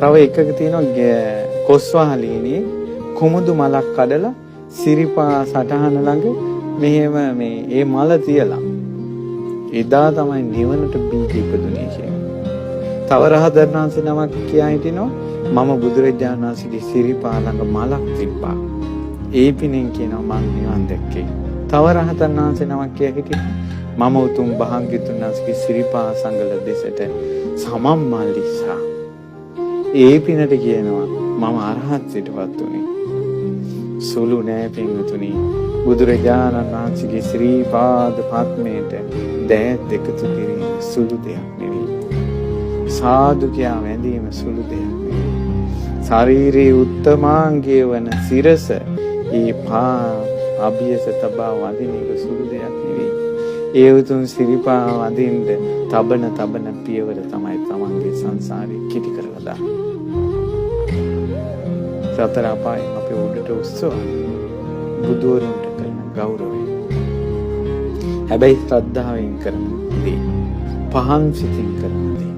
තව එකක තියෙනවා කොස්වාහලීනේ කුමුදු මලක් කඩලා සිරිපා සටහන ළඟ මෙහෙම මේ මල තියලා එදා තමයි නිවනට බීජ ඉපදුනේ කියන්නේ. තව රහතන් වහන්සේ නමක් කියා හිටිනවා මම බුදුරජාණන් වහන්සේගේ සිරිපා ළඟ මලක් තිබ්බා. ඒ පිනෙන් කියනවා මං නිවන් දැක්කේ. තව රහතන් වහන්සේ නමක් කියා හිටිනවා මම උතුම් භාග්‍යතුන් වහන්සේගේ සිරිපා සංගල දෙසට සමම් මල්ලිසා. ඒ පිනට කියනවා මම අරහත්ත්වයටපත් උනේ. සුළු නෑ පින්වතුනි. බුදුරජාණන් වහන්සේගේ ශ්‍රී පාද පද්මයට දෑත් එකතු කිරීම සුළු දෙයක් නෙවෙයි. සාදු කියා වැඳීම සුළු දෙයක් නෙවෙයි. ශාරීරික උත්තමාංගය වන සිරස ඒ අභියස තබා වදින එක සුළු දෙයක් නෙවෙයි. ඒ උතුම් සිරිපා වදින්න තබන පියවර තමයි තමන්ගේ සංසාරේ කිටි කරලා දාන්නේ. සතර අපායන් අපේ උඩට උස්සව බුදුවරුන්ට කරන ගෞරවය. හැබැයි ශ්‍රද්ධාවෙන් කරන දේ, පහන් සිතින් කරන දේ